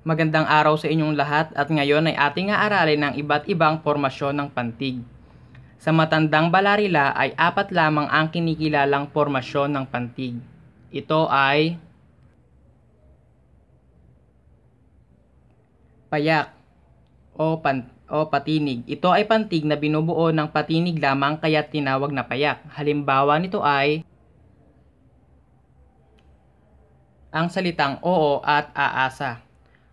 Magandang araw sa inyong lahat at ngayon ay ating aaralin ang iba't ibang formasyon ng pantig. Sa matandang Balarila ay 4 lamang ang kinikilalang formasyon ng pantig. Ito ay payak o patinig. Ito ay pantig na binubuo ng patinig lamang kaya tinawag na payak. Halimbawa nito ay ang salitang oo at aasa.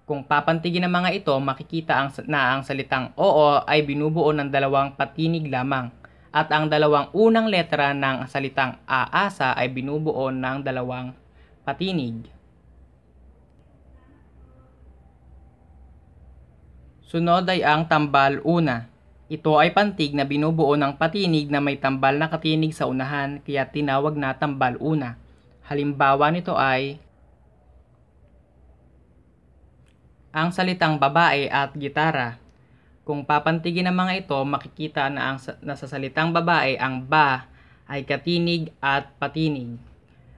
Kung papantigin ang mga ito, makikita na ang salitang oo ay binubuo ng 2 patinig lamang at ang 2 unang letra ng salitang aasa ay binubuo ng 2 patinig. Sunod ay ang tambal una. Ito ay pantig na binubuo ng patinig na may tambal na katinig sa unahan kaya tinawag na tambal una. Halimbawa nito ay ang salitang babae at gitara. Kung papantigin ang mga ito, makikita na sa salitang babae ang ba ay katinig at patinig.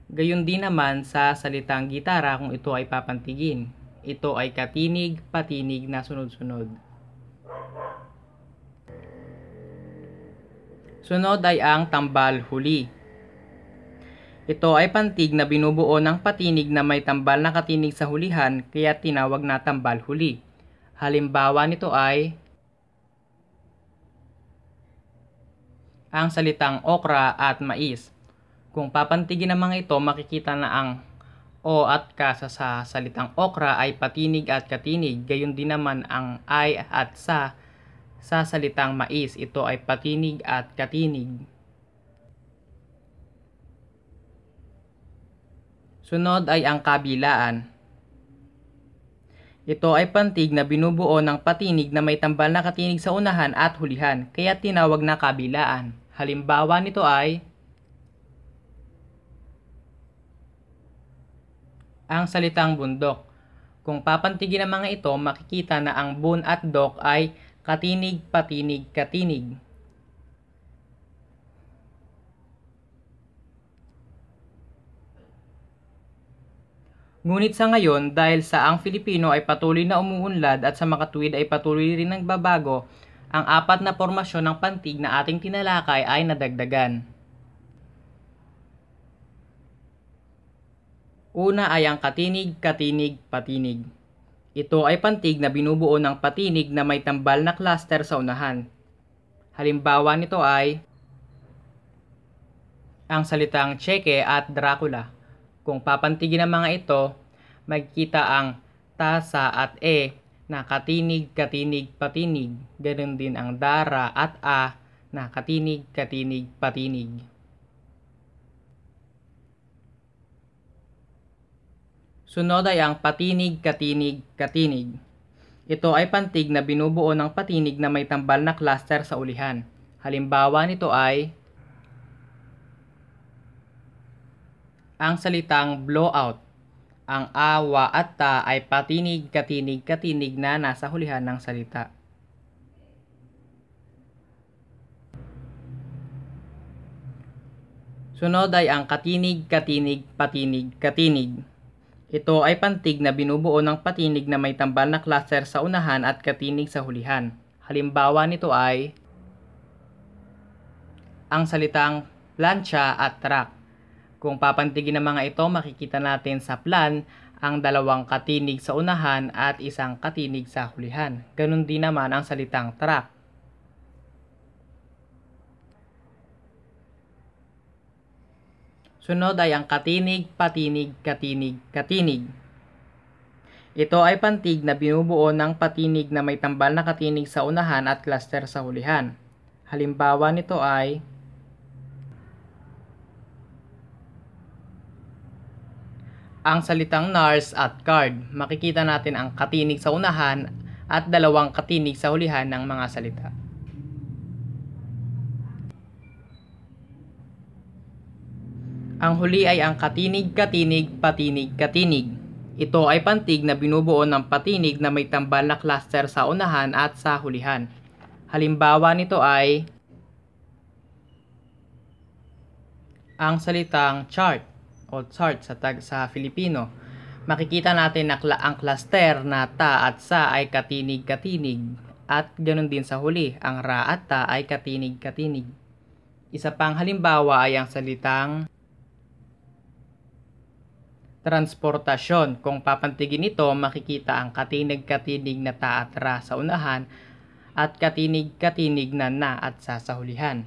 Gayon din naman sa salitang gitara kung ito ay papantigin. Ito ay katinig, patinig na sunod-sunod. Sunod ay ang tambal huli. Ito ay pantig na binubuo ng patinig na may tambal na katinig sa hulihan kaya tinawag na tambal huli. Halimbawa nito ay ang salitang okra at mais. Kung papantigin ang mga ito, makikita na ang o at ka sa salitang okra ay patinig at katinig. Gayon din naman ang ay at sa salitang mais. Ito ay patinig at katinig. Sunod ay ang kabilaan. Ito ay pantig na binubuo ng patinig na may tambal na katinig sa unahan at hulihan, kaya tinawag na kabilaan. Halimbawa nito ay ang salitang bundok. Kung papantigin ang mga ito, makikita na ang bun at dok ay katinig, patinig, katinig. Ngunit sa ngayon, dahil sa ang Filipino ay patuloy na umuunlad at sa makatuwid ay patuloy rin nagbabago, ang 4 na formasyon ng pantig na ating tinalakay ay nadagdagan. Una ay ang katinig, katinig, patinig. Ito ay pantig na binubuo ng patinig na may tambal na cluster sa unahan. Halimbawa nito ay ang salitang Tseke at Dracula. Kung papantigin ang mga ito, makikita ang ta, sa at na katinig, katinig, patinig. Ganon din ang dara at a na katinig, katinig, patinig. Sunod ay ang patinig, katinig, katinig. Ito ay pantig na binubuo ng patinig na may tambal na cluster sa ulihan. Halimbawa nito ay ang salitang blowout. Ang a, wa at ta ay patinig, katinig, katinig na nasa hulihan ng salita. Sunod ay ang katinig, katinig, patinig, katinig. Ito ay pantig na binubuo ng patinig na may tambal na cluster sa unahan at katinig sa hulihan. Halimbawa nito ay ang salitang plancha at truck. Kung papantigin ang mga ito, makikita natin sa plan ang 2 katinig sa unahan at 1 katinig sa hulihan. Ganon din naman ang salitang truck. Sunod ay ang katinig, patinig, katinig, katinig. Ito ay pantig na binubuo ng patinig na may tambal na katinig sa unahan at cluster sa hulihan. Halimbawa nito ay ang salitang nurse at card. Makikita natin ang katinig sa unahan at 2 katinig sa hulihan ng mga salita. Ang huli ay ang katinig, katinig, patinig, katinig. Ito ay pantig na binubuo ng patinig na may tambal na cluster sa unahan at sa hulihan. Halimbawa nito ay ang salitang chart o chart sa Filipino. Makikita natin na ang cluster na ta at sa ay katinig-katinig at ganoon din sa huli, ang ra at ta ay katinig-katinig. Isa pang halimbawa ay ang salitang transportasyon. Kung papantigin ito, makikita ang katinig-katinig na ta at ra sa unahan at katinig-katinig na at sa hulihan.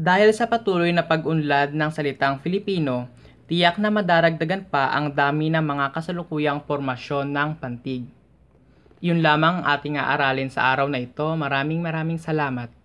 Dahil sa patuloy na pag-unlad ng salitang Filipino, tiyak na madaragdagan pa ang dami ng mga kasalukuyang formasyon ng pantig. Yun lamang ating aaralin sa araw na ito. Maraming salamat.